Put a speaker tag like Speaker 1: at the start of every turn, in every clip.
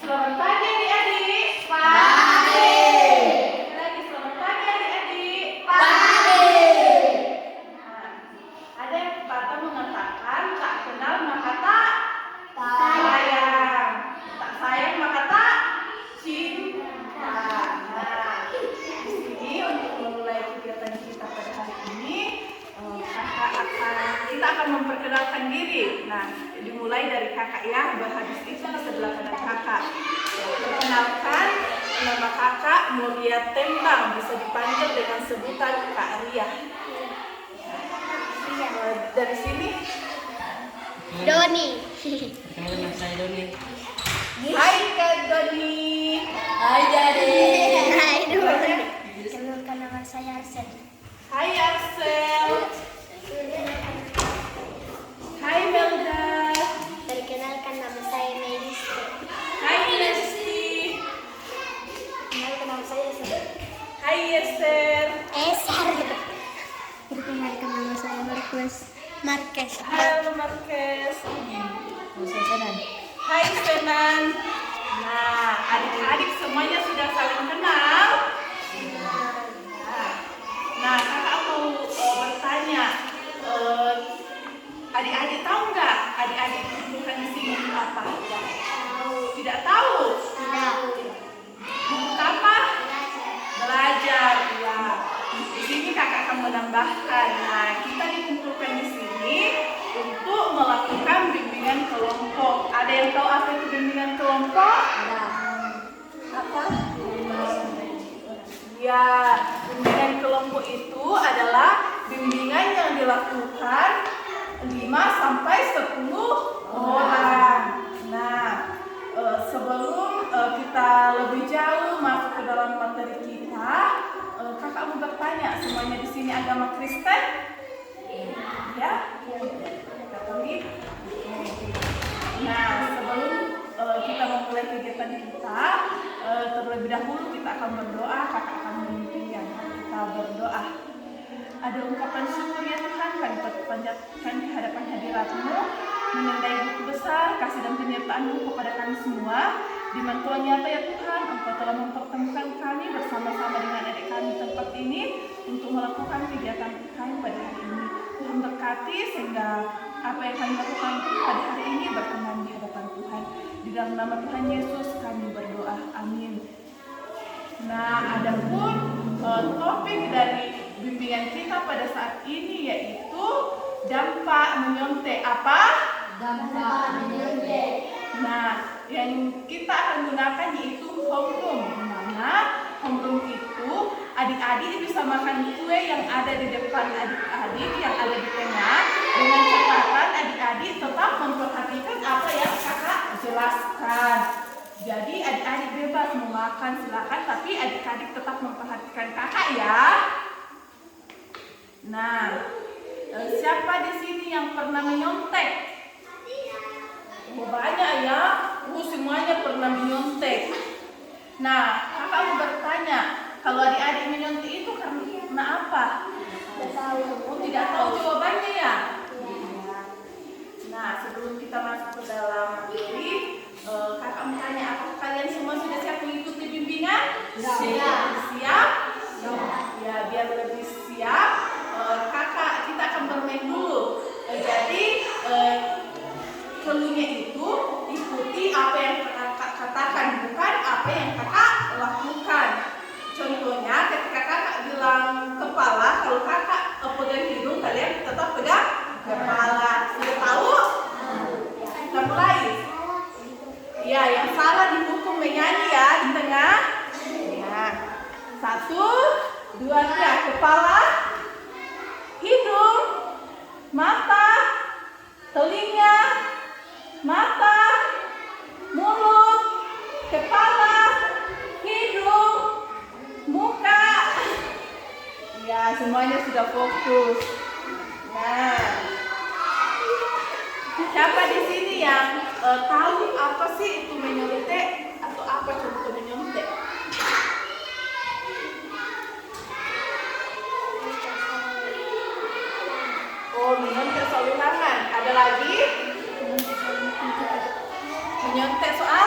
Speaker 1: Selamat pagi adik-adik.
Speaker 2: Pagi.
Speaker 1: Lagi selamat pagi adik-adik.
Speaker 2: Pagi.
Speaker 1: Nah, ada yang pepatah mengatakan tak kenal maka tak sayang. Tak sayang maka tak cinta. Nah, di sini untuk memulai kegiatan kita pada hari ini, kita akan memperkenalkan diri. Nah, dimulai dari kakak ya, habis itu di sebelah kanan kakak. Perkenalkan, nama kakak Mulia Tembang, bisa dipanggil dengan sebutan Kak Ria. Dari sini,
Speaker 2: Doni.
Speaker 3: Nama saya Doni.
Speaker 1: Hai Kak Doni.
Speaker 3: Hai Jadi.
Speaker 2: Hai Doni. Kenalkan nama saya Arsel.
Speaker 1: Hai Arsel. Hai Melda.
Speaker 2: Perkenalkan nama saya Melis.
Speaker 1: Hai Lesti.
Speaker 2: Kenalkan nama saya Esther.
Speaker 1: Hai Esther.
Speaker 2: Perkenalkan nama saya Marquez.
Speaker 1: Halo Marquez.
Speaker 3: Saya Senan.
Speaker 1: Hai Senan. Nah, adik-adik semuanya sudah saling kenal. Nah, kakak mau bertanya, adik-adik tahu nggak? Adik-adik bukan di sini itu apa? Tidak tahu. Untuk apa? Belajar. Ya. Di sini kakak akan menambahkan. Nah, kita dikumpulkan di sini untuk melakukan bimbingan kelompok. Ada yang tahu apa itu bimbingan kelompok? Apa? Ya, bimbingan kelompok itu adalah bimbingan yang dilakukan 5 sampai 10 orang. Nah, sebelum kita lebih jauh masuk ke dalam materi kita, kakak mau bertanya, semuanya di sini agama Kristen? Ya? Katolik? Nah, sebelum kita memulai kegiatan kita, terlebih dahulu kita akan berdoa. Kakak akan memimpin yang kita berdoa. Ada ungkapan syukur ya Tuhan, kami panjatkan di hadapan hadirat-Mu, menandai buku besar, kasih dan penyertaan-Mu kepada kami semua. Di mana Tuhan nyata ya Tuhan, Engkau telah mempertemukan kami bersama-sama dengan adik kami di tempat ini untuk melakukan kegiatan kami pada hari ini. Tuhan berkati sehingga apa yang kami lakukan pada hari ini berkenan di hadapan Tuhan. Di dalam nama Tuhan Yesus kami berdoa. Amin. Nah, adapun topik dari bimbingan kita pada saat ini yaitu dampak menyontek. Apa?
Speaker 2: Dampak menyontek.
Speaker 1: Nah, yang kita akan gunakan yaitu homeroom. Di mana homeroom itu adik-adik bisa makan kue yang ada di depan adik-adik, yang ada di tengah, dengan catatan adik-adik tetap memperhatikan apa yang kakak jelaskan. Jadi adik-adik bebas mau makan silakan, tapi adik-adik tetap memperhatikan kakak ya. Nah, siapa di sini yang pernah menyontek? Oh, banyak ya. Semuanya pernah menyontek. Nah, kakak mau bertanya, kalau adik-adik menyontek itu karena apa?
Speaker 2: Tidak tahu.
Speaker 1: Oh, tidak tahu jawabannya ya? Nah, sebelum kita masuk ke dalam materi, kakak mau tanya, apakah kalian semua sudah siap mengikuti bimbingan?
Speaker 2: Siap.
Speaker 1: Siap? Ya, biar lebih siap, kita akan bermain dulu. Jadi, keluhnya itu ikuti apa yang kakak katakan, bukan apa yang kakak lakukan. Contohnya, ketika kakak bilang kepala, kalau kakak pegang hidung, kalian tetap pegang kepala. Sudah tahu? Kita mulai. Ya, yang salah dihukum menyanyi ya di tengah. Ya. 1, 2, 3. Kepala, hidung, mata, telinga, mata, mulut, kepala, hidung, muka. Ya, semuanya sudah fokus. Nah, siapa di sini yang tahu apa sih itu menyontek atau apa contoh menyontek? Oh, menyontek soal ulangan. Ada lagi? Menyontek soal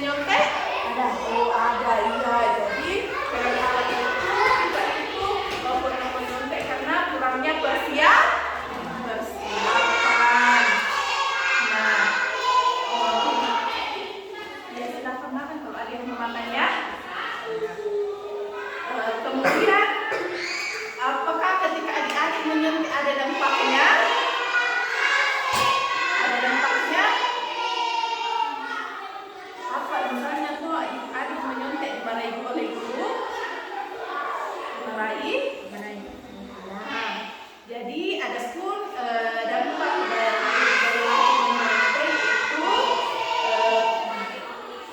Speaker 1: menyontek?
Speaker 2: Ada.
Speaker 1: Oh ada, iya. Jadi kadang-kala itu kita itu pernah menyontek karena kurangnya persiapan. Nah, ya silahkan makan kalau ada yang mau makan ya. Kemudian, apakah ketika adik-adik menyontek ada dampaknya? Ada dampaknya? Apa misalnya tuh adik-adik menyontek dimarahi oleh guru? Dimarahi? Nah, jadi ada pun dampak dari menyontek itu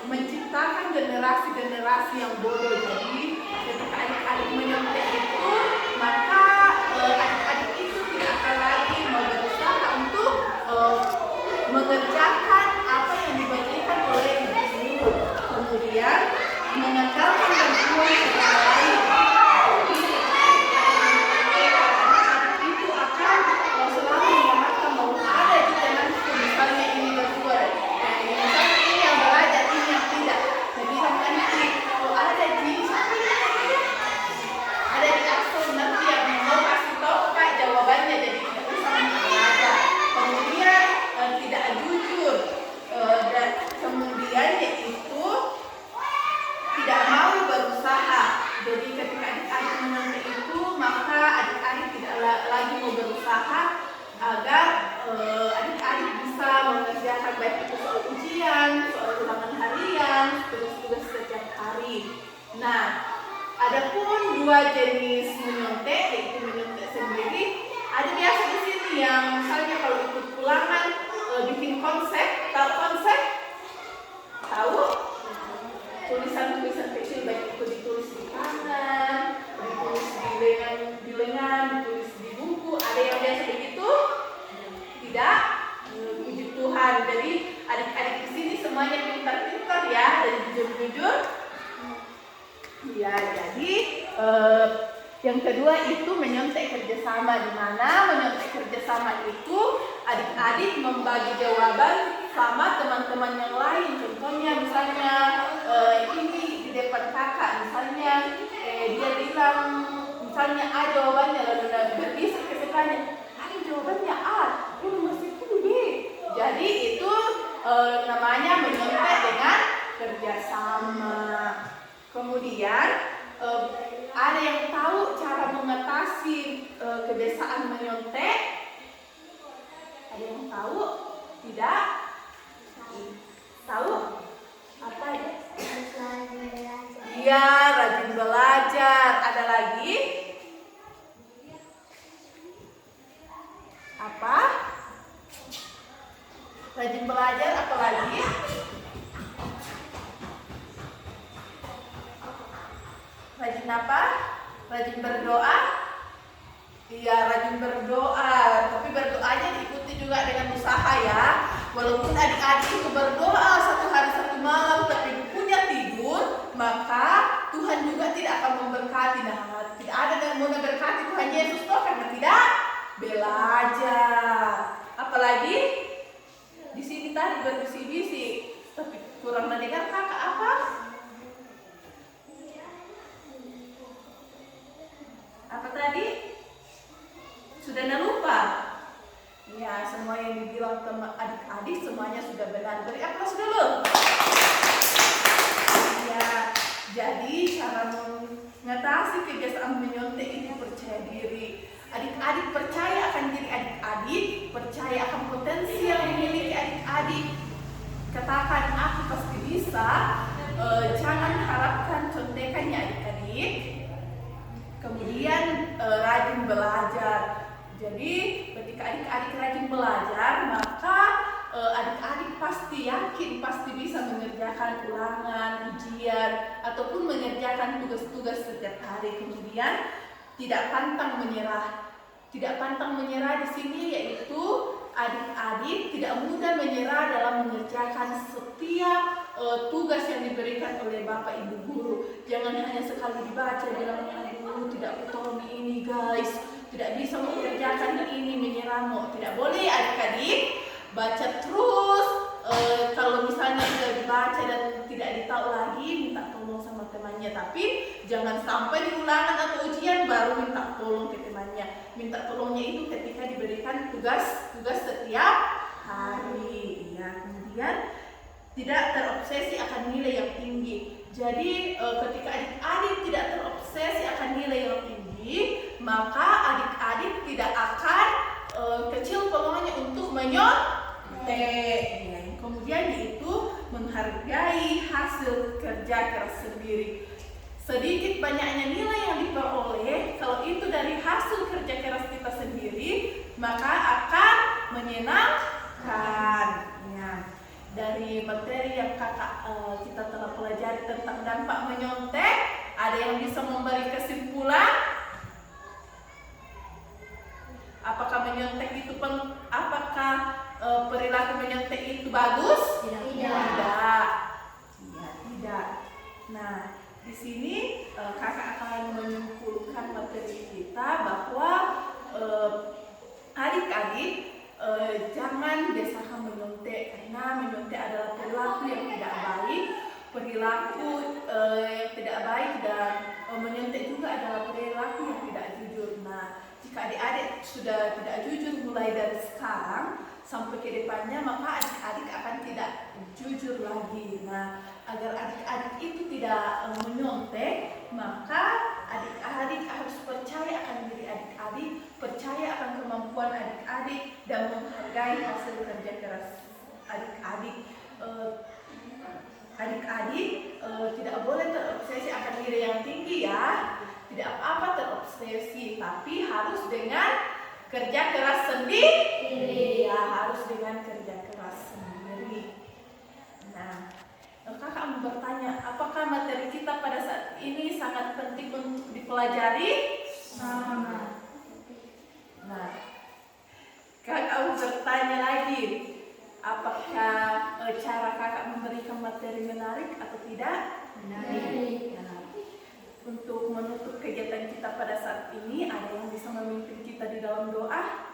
Speaker 1: menciptakan generasi-generasi yang bodoh. Jadi ketika adik-adik menyontek itu, maka adik-adik itu tidak akan lagi mau berusaha untuk mengerjakan apa yang dibagikan oleh guru. Kemudian mengandalkan bantuan orang lain. Adik-adik itu akan selalu mengatakan bahwa ada di dalam misalnya ini berdua, misalnya ini yang belajar, ini yang tidak. Jadi nanti kalau ada di asal nanti yang mau kasih tahu Kak jawabannya, jadi tidak usah belajar. Kemudian tidak jujur dan kemudian yaitu tidak mau berusaha. Jadi ketika adik-adik menyontek itu, maka adik-adik tidak lagi mau berusaha agar adik-adik bisa mengerjakan baik itu soal ujian, soal ulangan harian, tugas-tugas setiap hari. Nah, adapun dua jenis menyontek, yaitu menyontek sendiri, ada biasa di sini yang misalnya kalau ikut ulangan bikin konsep, tahu konsep? Tahu? Tulisan-tulisan kecil baik itu ditulis di kanan, ditulis di lengan, ditulis di buku. Ada yang biasa begitu? Tidak? Puji Tuhan. Jadi adik-adik di sini semuanya pintar-pintar ya dan jujur-jujur. Ya, jadi yang kedua itu menyontek kerjasama, di mana menyontek kerjasama itu adik-adik membagi jawaban sama teman-teman yang lain. Contohnya misalnya ini di depan kakak, misalnya dia bilang misalnya A jawabannya, lalu berbisik ke sebelahnya, ada jawabannya A, masih itu B. Jadi itu namanya menyontek dengan kerjasama. Kemudian ada yang tahu cara mengatasi kebiasaan menyontek? Ada yang tahu? Tidak? Tahu? Apa ya? Iya, rajin belajar. Ada lagi? Apa? Rajin belajar, apa lagi? Rajin apa? Rajin berdoa? Iya, rajin berdoa. Tapi berdoanya diikuti juga dengan usaha ya. Walaupun adik-adik itu berdoa 1 hari 1 malam tapi punya tidur, maka Tuhan juga tidak akan memberkati. Nah, tidak ada yang mau memberkati Tuhan Yesus toh karena tidak belajar. Apalagi di sini tadi berbisik-bisik, tapi kurang mendengar kakak apa? Apa tadi? Sudah lupa? Ya, semua yang dibilang teman adik-adik semuanya sudah benar. Beri aplaus dulu. Ya, jadi cara mengatasi kebiasaan menyontek itu percaya diri. Adik-adik percaya akan diri adik-adik, percaya akan potensi yang dimiliki adik-adik. Katakan aku pasti bisa. Jangan harapkan contekannya adik-adik. Kemudian rajin belajar. Jadi ketika adik-adik rajin belajar, maka adik-adik pasti yakin pasti bisa mengerjakan ulangan, ujian, ataupun mengerjakan tugas-tugas setiap hari. Kemudian tidak pantang menyerah. Tidak pantang menyerah di sini yaitu adik-adik tidak mudah menyerah dalam mengerjakan setiap tugas yang diberikan oleh Bapak Ibu guru. Jangan hanya sekali dibaca bilang aduh tidak tahu ini guys, tidak bisa mengerjakan ini, menyerah mau. Tidak boleh adik-adik, baca terus. Kalau misalnya sudah dibaca dan tidak tidak ditahu lagi, minta tolong sama temannya. Tapi jangan sampai di ulangan atau ujian baru minta tolong ke temannya. Minta tolongnya itu ketika diberikan tugas setiap hari. Ya, kemudian tidak terobsesi akan nilai yang tinggi. Jadi ketika adik-adik tidak terobsesi akan nilai yang tinggi, maka adik-adik tidak akan kecil peluangnya untuk menyontek. Kemudian yaitu menghargai hasil kerja keras sendiri. Sedikit banyaknya nilai yang diperoleh, kalau itu dari hasil kerja keras kita sendiri, maka akan menyenangkan. Ya. Dari materi yang kita telah pelajari tentang dampak menyontek, ada yang bisa memberi kesimpulan? Apakah menyontek itu apakah perilaku menyontek itu bagus? Tidak. Nah, di sini kakak akan menyimpulkan materi kita bahwa adik-adik jangan biasakan menyontek, karena menyontek adalah perilaku yang tidak baik, dan menyontek juga adalah perilaku yang tidak jujur. Nah, jika adik-adik sudah tidak jujur mulai dari sekarang sampai ke depannya, maka adik-adik akan tidak jujur lagi. Nah, agar adik-adik itu tidak menyontek, maka adik-adik harus percaya akan diri adik-adik, percaya akan kemampuan adik-adik, dan menghargai hasil kerja keras adik-adik. Adik-adik tidak boleh terobsesi akan nilai yang tinggi ya. Tidak apa-apa terobsesi, tapi harus dengan kerja keras sendiri. Ya, harus dengan kerja keras sendiri. Nah, kakak mau bertanya, apakah materi kita pada saat ini sangat penting untuk dipelajari? Nah, kakak mau bertanya lagi, apakah cara kakak memberikan materi menarik atau tidak? Menarik. Nah, untuk menutup kegiatan kita pada saat ini, ada yang bisa memimpin kita di dalam doa?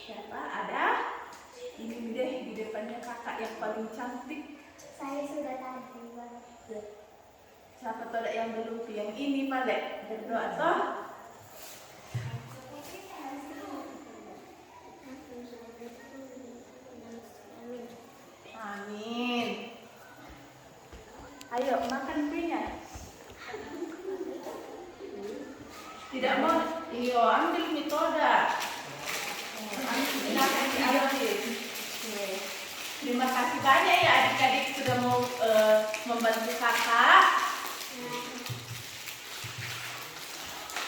Speaker 1: Siapa? Ada? Ini deh di depannya kakak yang paling cantik.
Speaker 2: Saya sudah tadi.
Speaker 1: Siapa tahu ada yang belum? Yang ini Malek berdoa toh? Amin. Ayo makan kuenya. Tidak mau? Iyo, ambil metoda. Terima kasih banyak ya adik-adik sudah mau membantu kakak.